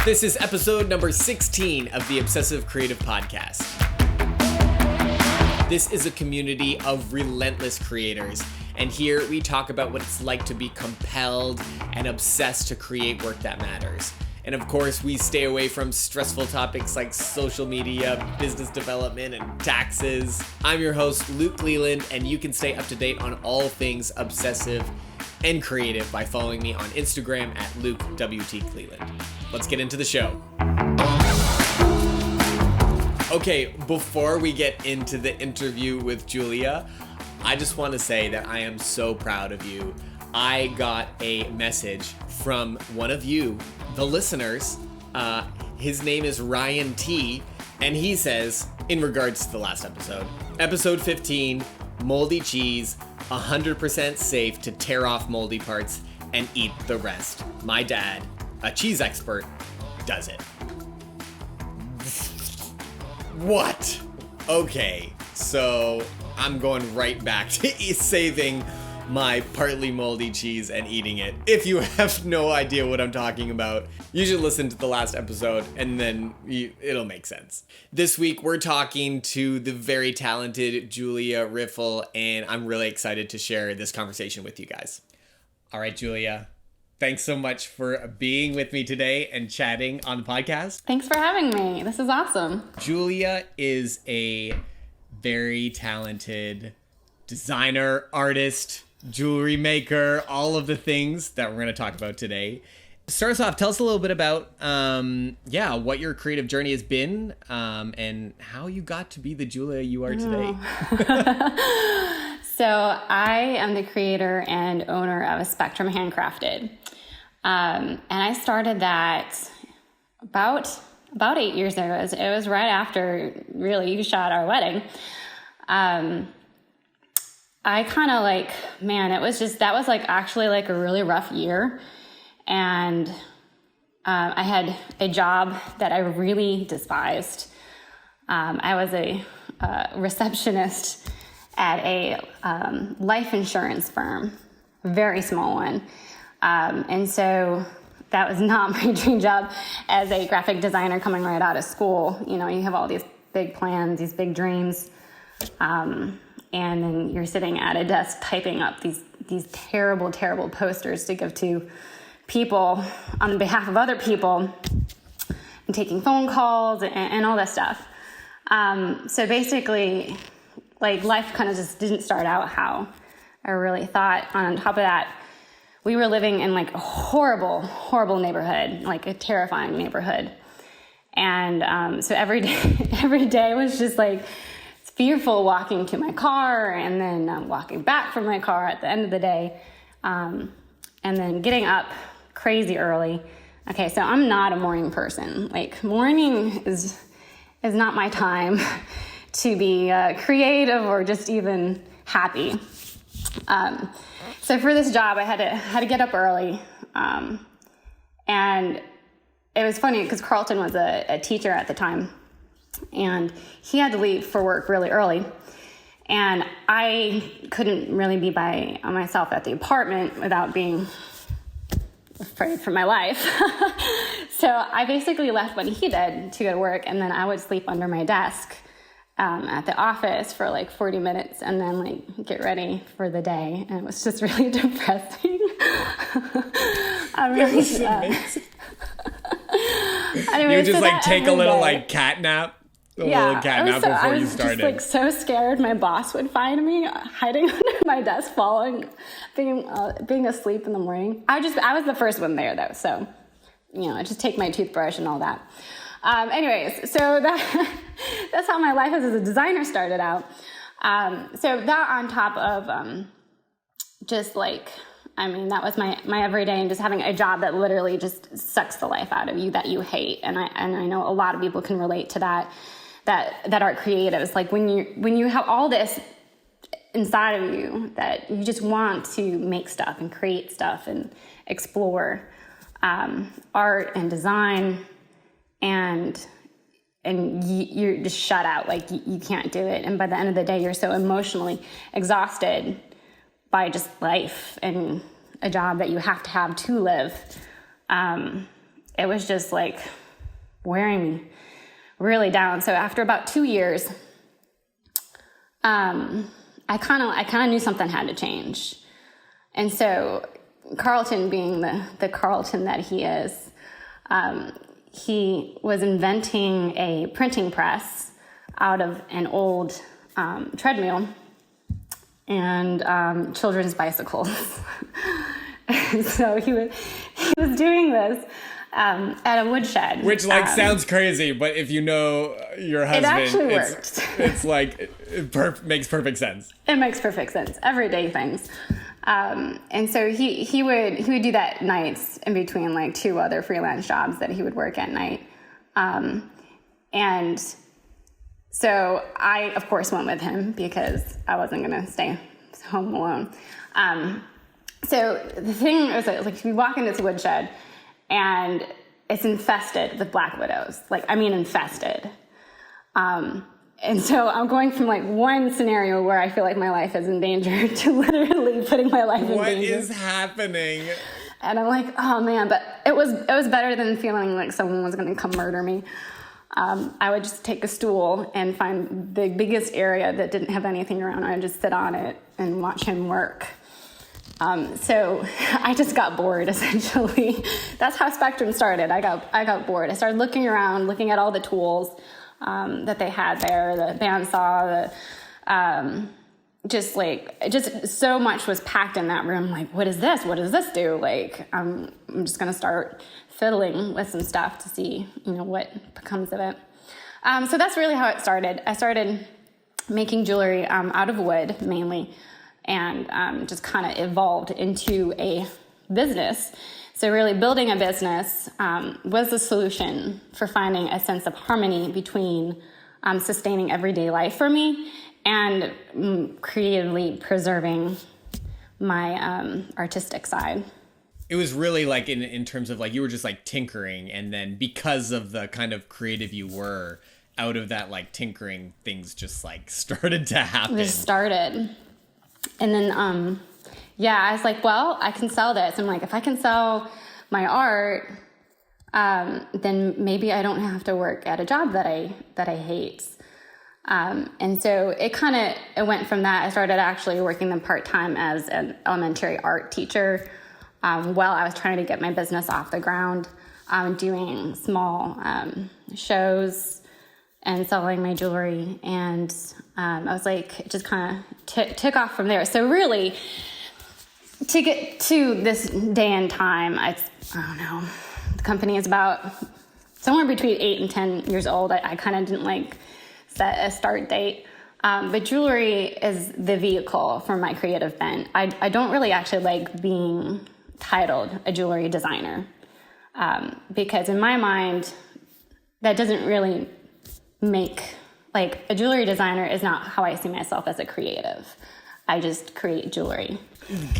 This is episode number 16 of the Obsessive Creative Podcast. This is a community of relentless creators, and here we talk about what it's like to be compelled and obsessed to create work that matters. And of course, we stay away from stressful topics like social media, business development, and taxes. I'm your host, Luke Leland, and you can stay up to date on all things obsessive and creative by following me on Instagram at LukeWTCleland. Let's get into the show. Okay, before we get into the interview with Julia, I just want to say that I am so proud of you. I got a message from one of you, the listeners. His name is Ryan T, and he says, in regards to the last episode, episode 15, moldy cheese, 100% safe to tear off moldy parts and eat the rest. My dad, a cheese expert, does it. What? Okay, so I'm going right back to saving my partly moldy cheese and eating it. If you have no idea what I'm talking about, you should listen to the last episode and then it'll make sense. This week, we're talking to the very talented Julia Riffel, and I'm really excited to share this conversation with you guys. All right, Julia, thanks so much for being with me today and chatting on the podcast. Thanks for having me. This is awesome. Julia is a very talented designer, artist, jewelry maker, all of the things that we're going to talk about today. Start us off, tell us a little bit about, what your creative journey has been, and how you got to be the Julia you are today. So I am the creator and owner of Spectrum Handcrafted. And I started that about 8 years ago. It was right after, really, you shot our wedding. I kind of that was actually a really rough year. And I had a job that I really despised. I was a receptionist at a life insurance firm, a very small one. And so that was not my dream job as a graphic designer coming right out of school. You know, you have all these big plans, these big dreams. And then you're sitting at a desk typing up these terrible, terrible posters to give to people on behalf of other people and taking phone calls and all that stuff. So basically, life kind of just didn't start out how I really thought. On top of that, we were living in a horrible, horrible neighborhood, a terrifying neighborhood. And so every day was just fearful walking to my car and then walking back from my car at the end of the day, and then getting up crazy early. Okay, so I'm not a morning person. Morning is not my time to be creative or just even happy. So for this job, I had to get up early, and it was funny because Carlton was a teacher at the time. And he had to leave for work really early. And I couldn't really be by myself at the apartment without being afraid for my life. So I basically left when he did to go to work. And then I would sleep under my desk at the office for 40 minutes and then get ready for the day. And it was just really depressing. You would just take a little cat nap. Before you started. I was just so scared my boss would find me hiding under my desk, being asleep in the morning. I was the first one there though, so I just take my toothbrush and all that. Anyways, so that's how my life as a designer started out. So that on top of that was my everyday, and just having a job that literally just sucks the life out of you that you hate. And I know a lot of people can relate to that are creatives. When you have all this inside of you that you just want to make stuff and create stuff and explore art and design, and you're just shut out. You can't do it. And by the end of the day, you're so emotionally exhausted by just life and a job that you have to live. it was just like wearing me really down. So after about 2 years, I kind of knew something had to change. And so Carlton, being the Carlton that he is, he was inventing a printing press out of an old treadmill and children's bicycles. And so he was doing this at a woodshed. Which sounds crazy, but if you know your husband, it actually worked. It's like makes perfect sense. It makes perfect sense. Everyday things. And so he would do that nights in between like 2 other freelance jobs that he would work at night. And so I, of course, went with him because I wasn't going to stay home alone. So the thing is that, like, we walk into this woodshed and it's infested with black widows. Like, I mean, infested. And so I'm going from like one scenario where I feel like my life is in danger to literally putting my life in danger. What is happening? And I'm like, oh man, but it was better than feeling like someone was going to come murder me. I would just take a stool and find the biggest area that didn't have anything around. I would just sit on it and watch him work. So I just got bored, essentially. That's how Spectrum started. I got bored. I started looking around, looking at all the tools that they had there, the bandsaw, just so much was packed in that room. Like, what is this? What does this do? Like, I'm just going to start fiddling with some stuff to see, what becomes of it. So that's really how it started. I started making jewelry out of wood mainly, and just kind of evolved into a business. So really building a business was the solution for finding a sense of harmony between sustaining everyday life for me and creatively preserving my artistic side. It was really like in terms of like you were just like tinkering, and then because of the kind of creative you were, out of that like tinkering, things just like started to happen. Just started. And then I was like, well, I can sell this. I'm like, if I can sell my art, then maybe I don't have to work at a job that I hate. And so it went from that. I started actually working then part-time as an elementary art teacher while I was trying to get my business off the ground, doing small shows and selling my jewelry. And I was like, it just kind of took off from there. So really, to get to this day and time, I don't know, the company is about somewhere between 8 and 10 years old. I kind of didn't like set a start date. But jewelry is the vehicle for my creative bent. I don't really actually like being titled a jewelry designer because in my mind, that doesn't really make, like, a jewelry designer is not how I see myself as a creative. I just create jewelry.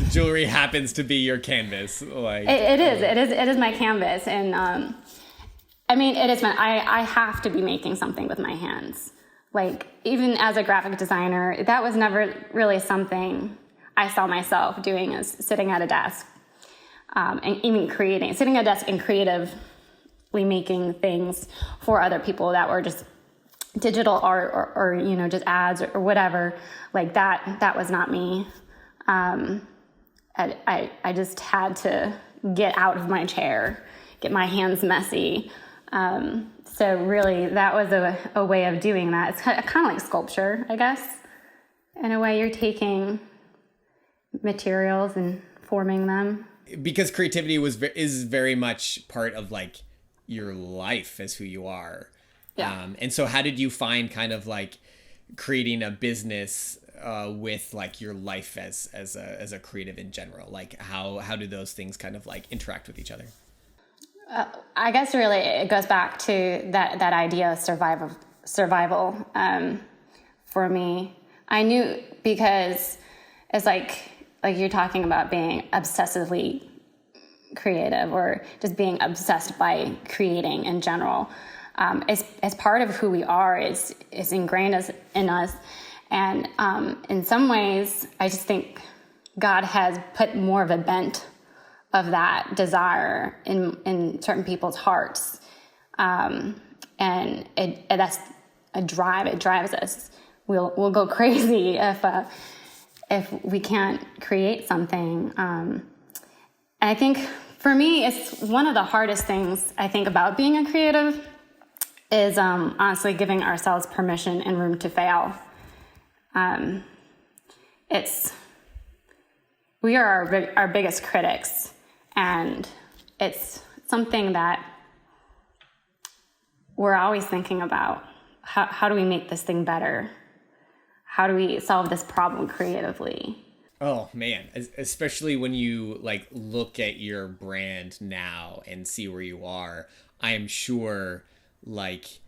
Jewelry happens to be your canvas. Like it is my canvas. And I mean, it is I have to be making something with my hands. Like, even as a graphic designer, that was never really something I saw myself doing, as sitting at a desk and even sitting at a desk and creatively making things for other people that were just digital art or just ads or whatever. Like that was not me. I just had to get out of my chair, get my hands messy. So really, that was a way of doing that. It's kind of like sculpture, I guess. In a way, you're taking materials and forming them. Because creativity is very much part of like your life as who you are. Yeah. And so how did you find kind of like creating a business with like your life as a creative in general? Like how do those things kind of like interact with each other? I guess really it goes back to that idea of survival for me. I knew, because it's like you're talking about being obsessively creative or just being obsessed by creating in general. It's part of who we are. It's ingrained in us. And in some ways, I just think God has put more of a bent of that desire in certain people's hearts. And that's a drive. It drives us. We'll go crazy if we can't create something. And I think for me, it's one of the hardest things I think about being a creative is honestly giving ourselves permission and room to fail. We are our biggest critics, and it's something that we're always thinking about. How do we make this thing better? How do we solve this problem creatively? Oh man, especially when you like look at your brand now and see where you are, I am sure like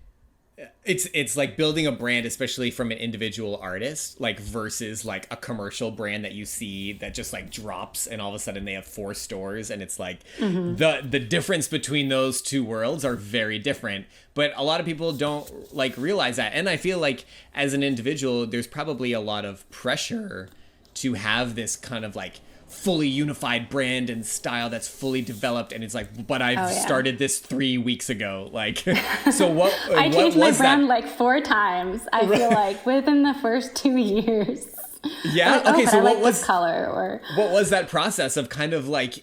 it's like building a brand, especially from an individual artist, like versus like a commercial brand that you see that just like drops and all of a sudden they have 4 stores, and it's like the difference between those two worlds are very different. But a lot of people don't like realize that, and I feel like as an individual, there's probably a lot of pressure to have this kind of like fully unified brand and style that's fully developed, and it's like, but I've started this 3 weeks ago. Like, so what? I what changed my was brand that? like 4 times. I feel like within the first 2 years. Yeah. Like, Okay. but So I what like was this color? Or what was that process of kind of like,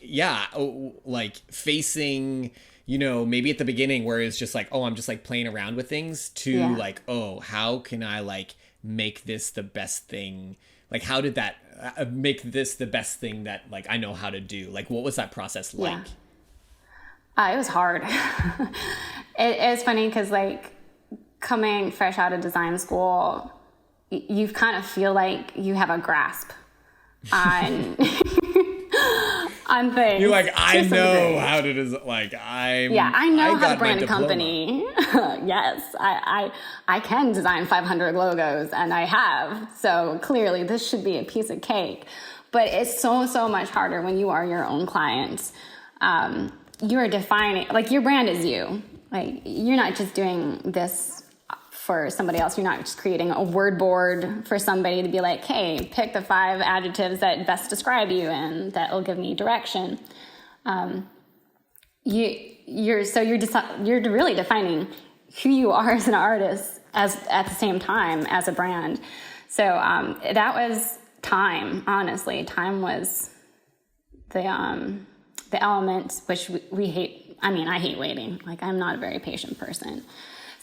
like facing, maybe at the beginning where it's just like, oh, I'm just like playing around with things, to like, oh, how can I like make this the best thing? Like, how did that make this the best thing that like I know how to do? Like, what was that process like? It was hard. It's funny because like coming fresh out of design school, you kind of feel like you have a grasp on on things. You're like, I know degree. how to design. Like, I know how to got my brand a diploma. company. Yes, I can design 500 logos, and I have. So clearly, this should be a piece of cake. But it's so much harder when you are your own client. You are defining, like, your brand is you. Like, you're not just doing this for somebody else. You're not just creating a word board for somebody to be like, hey, pick the 5 adjectives that best describe you and that will give me direction. You're really defining who you are as an artist at the same time as a brand. So that was time. Honestly, time was the element which we hate. I mean, I hate waiting. Like, I'm not a very patient person.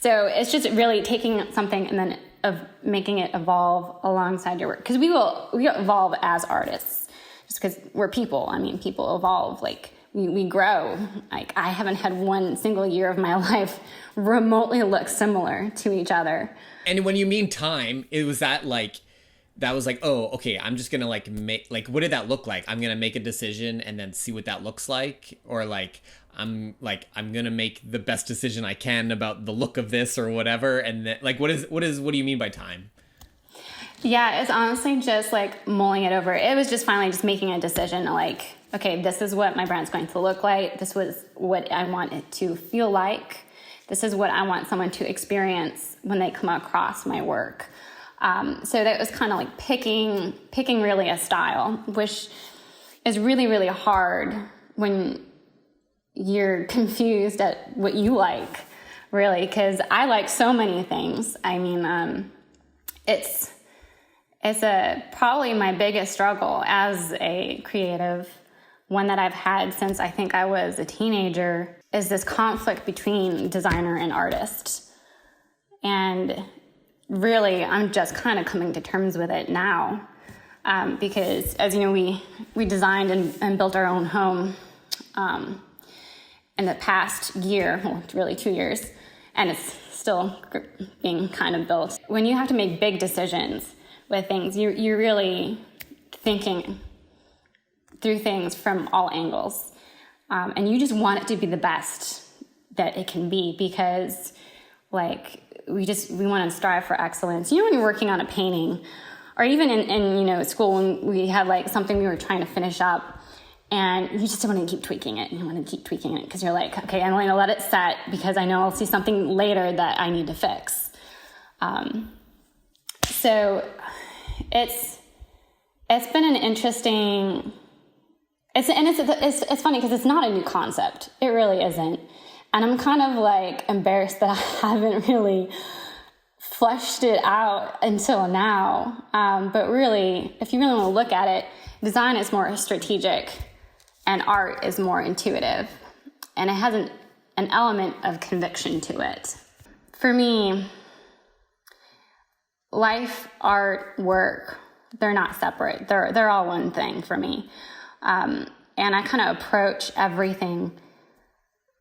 So it's just really taking something and then making it evolve alongside your work. Because we evolve as artists, just because we're people. I mean, people evolve. Like, we grow. Like, I haven't had one single year of my life remotely look similar to each other. And when you mean time, it was that like, that was like, oh, okay, I'm just gonna like make, like, what did that look like? I'm gonna make a decision and then see what that looks like, or like, I'm gonna make the best decision I can about the look of this or whatever, and then like, what do you mean by time? Yeah, it's honestly just like mulling it over. It was just finally just making a decision, like, okay, this is what my brand's going to look like. This was what I want it to feel like. This is what I want someone to experience when they come across my work. So that was kind of like picking really a style, which is really, really hard when you're confused at what you like, really, because I like so many things. I mean, it's probably my biggest struggle as a creative, one that I've had since I think I was a teenager, is this conflict between designer and artist. And really, I'm just kind of coming to terms with it now, because, as you know, we designed and built our own home in the past year, well, really 2 years, and it's still being kind of built. When you have to make big decisions with things, you're really thinking through things from all angles, and you just want it to be the best that it can be, because, like, we want to strive for excellence. You know, when you're working on a painting, or even in school, when we had like something we were trying to finish up, and you just want to keep tweaking it. You want to keep tweaking it because you're like, okay, I'm going to let it set because I know I'll see something later that I need to fix. So it's been an interesting It's funny because it's not a new concept. It really isn't. And I'm kind of like embarrassed that I haven't really fleshed it out until now. But really, if you really want to look at it, design is more strategic and art is more intuitive. And it has an element of conviction to it. For me, life, art, work, they're not separate. They're all one thing for me. And I kind of approach everything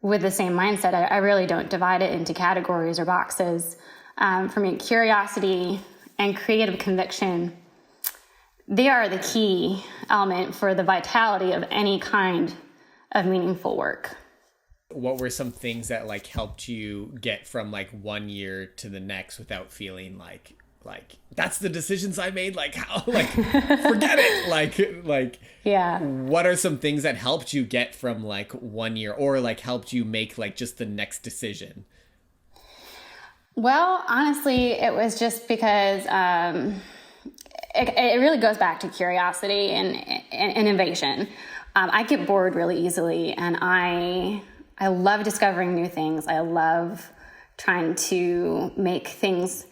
with the same mindset. I really don't divide it into categories or boxes. For me, curiosity and creative conviction, they are the key element for the vitality of any kind of meaningful work. What were some things that like helped you get from like one year to the next without feeling like that's the decisions I made, like how, like forget it, like yeah, what are some things that helped you get from like 1 year or like helped you make like just the next decision? Well, honestly, it was just because it really goes back to curiosity and innovation. I get bored really easily, and I love discovering new things. I love trying to make things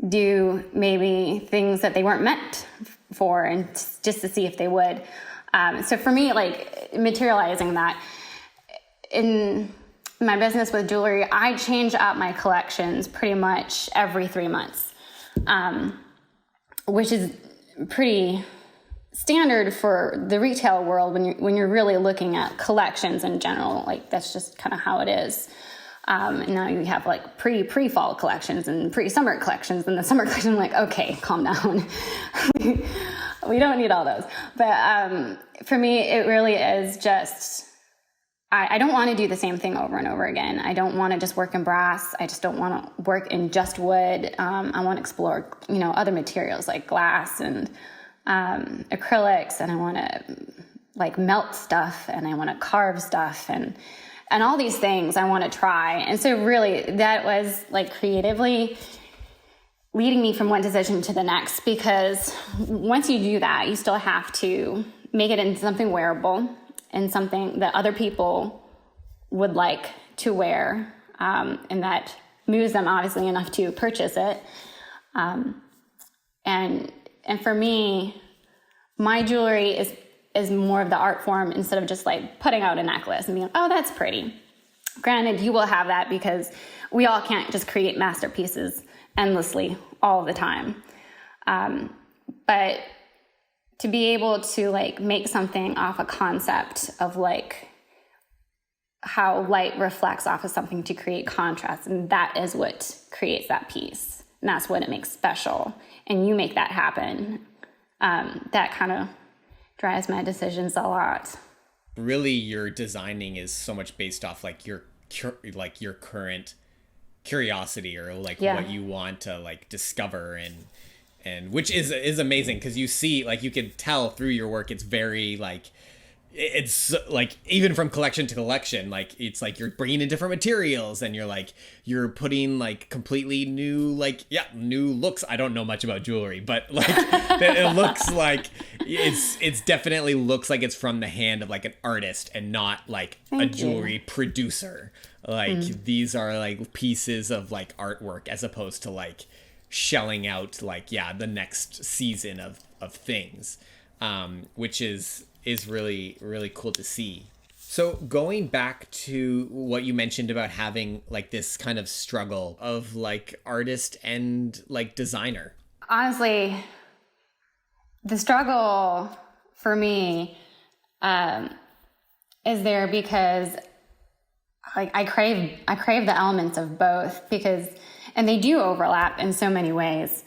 do maybe things that they weren't meant for, and just to see if they would. So for me, like materializing that in my business with jewelry, I change up my collections pretty much every 3 months, which is pretty standard for the retail world when you're really looking at collections in general. Like that's just kind of how it is. And now you have like pre-fall collections and pre-summer collections, and the summer collection, I'm like, okay, calm down. We don't need all those. But for me, it really is just, I don't want to do the same thing over and over again. I don't want to just work in brass. I just don't want to work in just wood. I want to explore, other materials like glass and acrylics, and I want to like melt stuff, and I want to carve stuff, and all these things I want to try. And so really that was like creatively leading me from one decision to the next, because once you do that, you still have to make it into something wearable and something that other people would like to wear, and that moves them obviously enough to purchase it. And for me, my jewelry is more of the art form, instead of just like putting out a necklace and being, oh, that's pretty. Granted, you will have that because we all can't just create masterpieces endlessly all the time. But to be able to like make something off a concept of like how light reflects off of something to create contrast, and that is what creates that piece. And that's what it makes special. And you make that happen. That kind of drives my decisions a lot. Really, your designing is so much based off like your current curiosity, or like what you want to like discover, and which is amazing, because you see, like, you can tell through your work, it's very like, it's like even from collection to collection, like it's like you're bringing in different materials, and you're putting like completely new new looks. I don't know much about jewelry, but like it looks like it's definitely looks like it's from the hand of like an artist and not like a jewelry producer. Like these are like pieces of like artwork, as opposed to like shelling out like the next season of things, which is really, really cool to see. So going back to what you mentioned about having like this kind of struggle of like artist and like designer. Honestly, the struggle for me is there because like I crave the elements of both, and they do overlap in so many ways.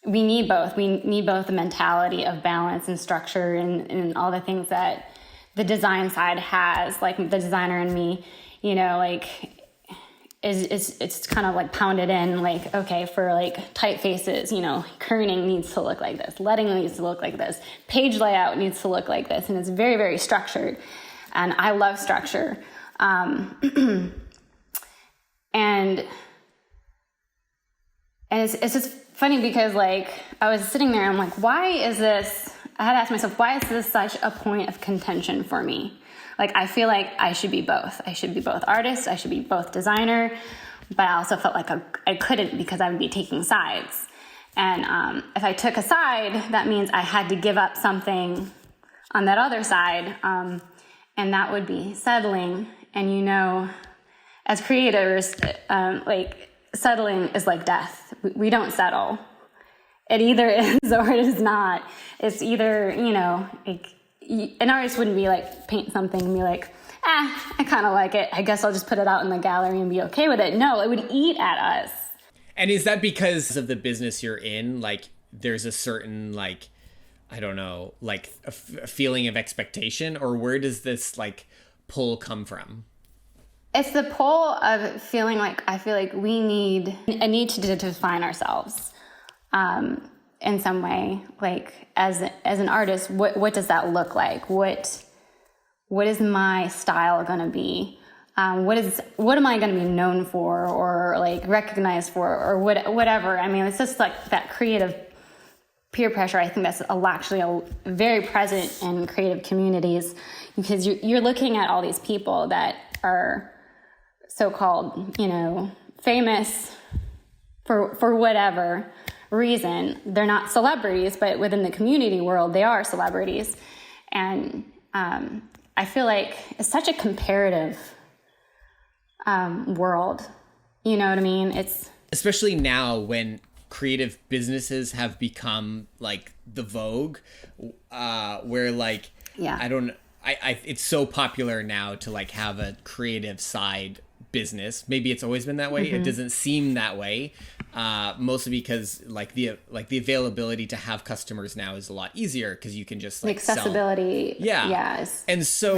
We need both. We need both the mentality of balance and structure and all the things that the design side has. Like the designer in me, like it's kind of like pounded in, like, okay, for like typefaces, kerning needs to look like this, lettering needs to look like this, page layout needs to look like this, and it's very, very structured. And I love structure. And it's just funny because like I was sitting there and I'm like, why is this I had to ask myself, why is this such a point of contention for me? Like, I feel like I should be both. I should be both artist, I should be both designer, but I also felt like I couldn't because I would be taking sides. And if I took a side, that means I had to give up something on that other side, and that would be settling. And you know, as creators, like, settling is like death. We don't settle. It either is or it is not. It's either, you know, like, an artist wouldn't be like, paint something and be like, I kind of like it. I guess I'll just put it out in the gallery and be okay with it. No, it would eat at us. And is that because of the business you're in? Like, there's a certain, like, I don't know, like a feeling of expectation, or where does this like pull come from? It's the pull of feeling like, I feel like we need to define ourselves in some way. Like, as an artist, what does that look like? What is my style going to be? What am I going to be known for, or like recognized for, or whatever? I mean, it's just like that creative peer pressure. I think that's actually very present in creative communities, because you're looking at all these people that are so-called, you know, famous for whatever reason. They're not celebrities, but within the community world, they are celebrities. And I feel like it's such a comparative world. You know what I mean? It's especially now when creative businesses have become like the vogue, where like, it's so popular now to like have a creative side business. Maybe it's always been that way. It doesn't seem that way, mostly because like the availability to have customers now is a lot easier, because you can just like accessibility sell. And so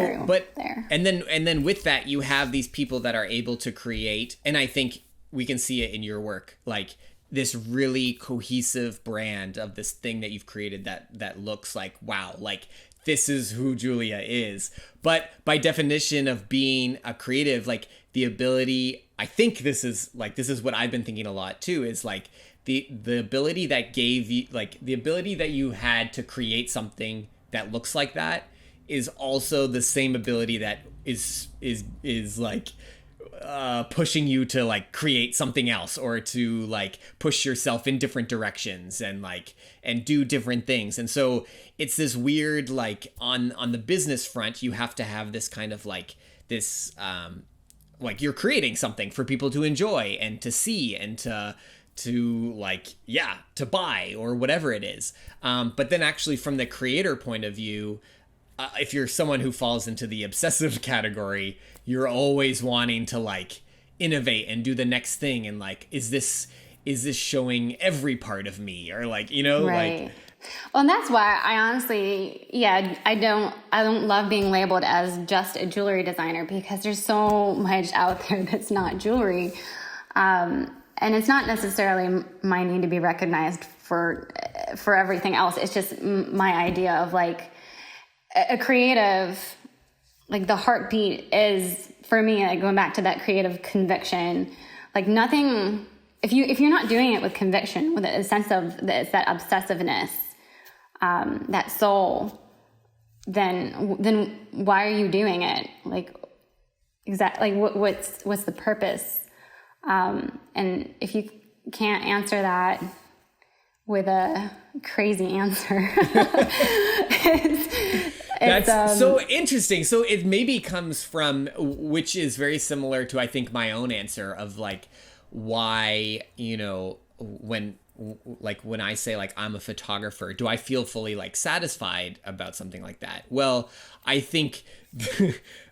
and then with that, you have these people that are able to create, and I think we can see it in your work, like this really cohesive brand of this thing that you've created that looks like, wow, like this is who Julia is. But by definition of being a creative, like the ability, I think this is what I've been thinking a lot too, is like the ability that gave you, like the ability that you had to create something that looks like that is also the same ability that is like pushing you to like create something else, or to like push yourself in different directions and do different things. And so it's this weird, like on the business front, you have to have this kind of like this like you're creating something for people to enjoy and to see and to like, to buy or whatever it is. But then actually from the creator point of view, if you're someone who falls into the obsessive category, you're always wanting to like innovate and do the next thing. And like, is this showing every part of me, or like, you know, right. Like, well, and that's why I honestly, I don't love being labeled as just a jewelry designer, because there's so much out there that's not jewelry. And it's not necessarily my need to be recognized for everything else. It's just my idea of like a creative, like the heartbeat is for me, like going back to that creative conviction, like nothing, if you're not doing it with conviction, with a sense of that obsessiveness, that soul, then why are you doing it? Like, exactly, like what's the purpose? And if you can't answer that with a crazy answer, that's so interesting. So it maybe comes from, which is very similar to, I think, my own answer of like, why, you know, when I say like I'm a photographer, do I feel fully like satisfied about something like that? Well, I think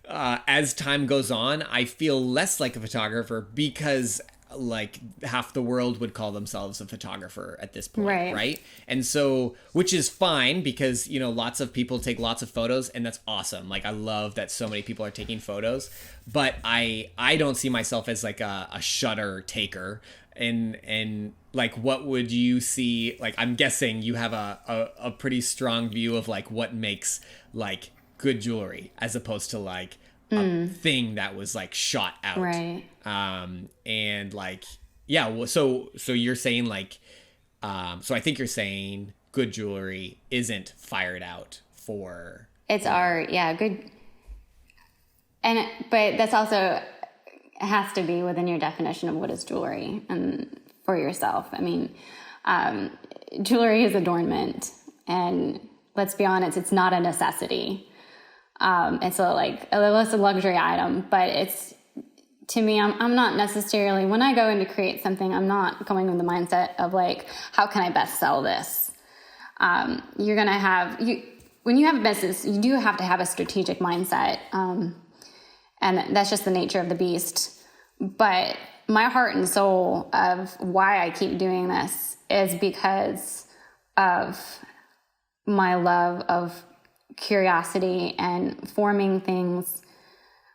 as time goes on, I feel less like a photographer, because like half the world would call themselves a photographer at this point, right? And so, which is fine, because, you know, lots of people take lots of photos, and that's awesome. Like, I love that so many people are taking photos, but I don't see myself as like a shutter taker. And like, what would you see? Like, I'm guessing you have a pretty strong view of like what makes like good jewelry, as opposed to like a thing that was like shot out. Right. And like, yeah, well, so you're saying like, so I think you're saying good jewelry isn't fired out for... It's art, yeah, good. But that's also has to be within your definition of what is jewelry and for yourself. I mean, jewelry is adornment, and let's be honest, it's not a necessity. It's a luxury item, but it's, to me, I'm not necessarily, when I go in to create something, I'm not going with the mindset of like, how can I best sell this? You're going to have, when you have a business, you do have to have a strategic mindset. And that's just the nature of the beast. But my heart and soul of why I keep doing this is because of my love of curiosity and forming things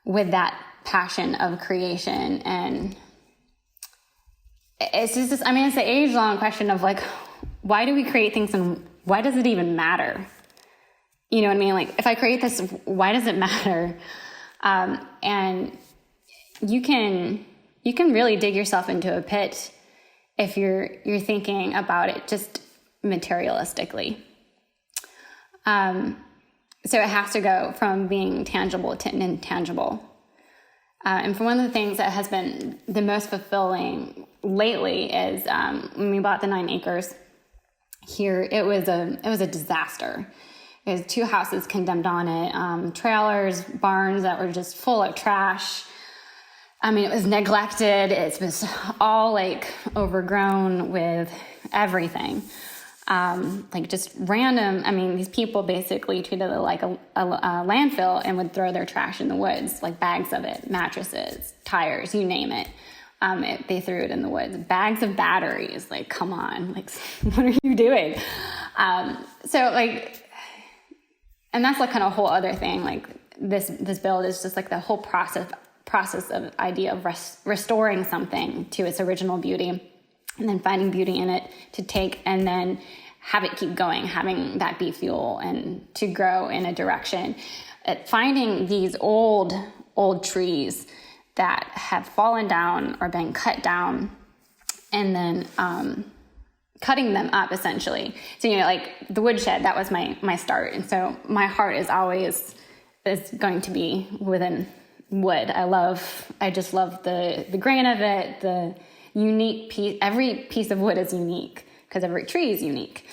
with that passion of creation. And it's just, I mean, it's the age-long question of like, why do we create things and why does it even matter? You know what I mean? Like, if I create this, why does it matter? And you can really dig yourself into a pit if you're thinking about it just materialistically. So it has to go from being tangible to intangible. And for one of the things that has been the most fulfilling lately is when we bought the 9 acres here, it was a disaster. There's 2 houses condemned on it, trailers, barns that were just full of trash. I mean, it was neglected. It was all like overgrown with everything. Like just random, I mean, these people basically treated it like a landfill and would throw their trash in the woods, like bags of it, mattresses, tires, you name it. They threw it in the woods. Bags of batteries, like, come on, like, what are you doing? So like, and that's like kind of a whole other thing. Like this build is just like the whole process of idea of restoring something to its original beauty, and then finding beauty in it to take and then have it keep going, having that be fuel and to grow in a direction. Finding these old trees that have fallen down or been cut down, and then cutting them up essentially. So, you know, like the woodshed, that was my start. And so my heart is always going to be within wood. I just love the grain of it, the unique piece. Every piece of wood is unique because every tree is unique.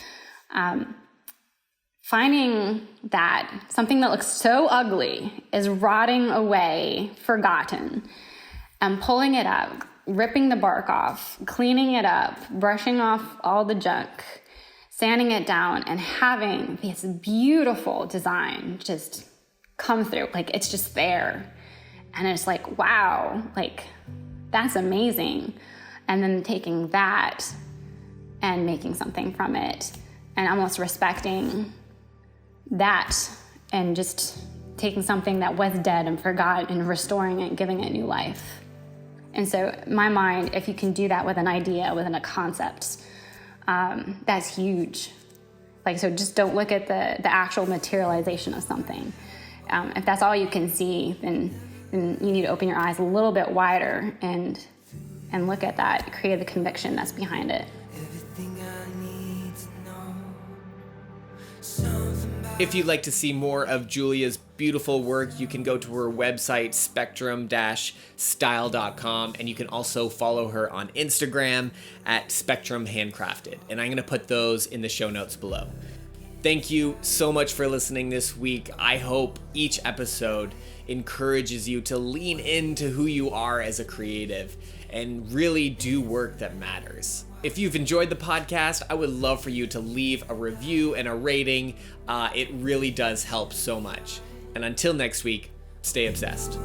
Finding that something that looks so ugly is rotting away, forgotten, and pulling it up, ripping the bark off, cleaning it up, brushing off all the junk, sanding it down, and having this beautiful design just come through. Like, it's just there. And it's like, wow, like, that's amazing. And then taking that and making something from it and almost respecting that and just taking something that was dead and forgotten and restoring it and giving it new life. And so my mind, if you can do that with an idea, within a concept, that's huge. Like, so just don't look at the actual materialization of something. If that's all you can see, then you need to open your eyes a little bit wider and look at that, create the conviction that's behind it. If you'd like to see more of Julia's beautiful work, you can go to her website, spectrum-style.com, and you can also follow her on Instagram at Spectrum Handcrafted, and I'm going to put those in the show notes below. Thank you so much for listening this week. I hope each episode encourages you to lean into who you are as a creative and really do work that matters. If you've enjoyed the podcast, I would love for you to leave a review and a rating. It really does help so much. And until next week, stay obsessed.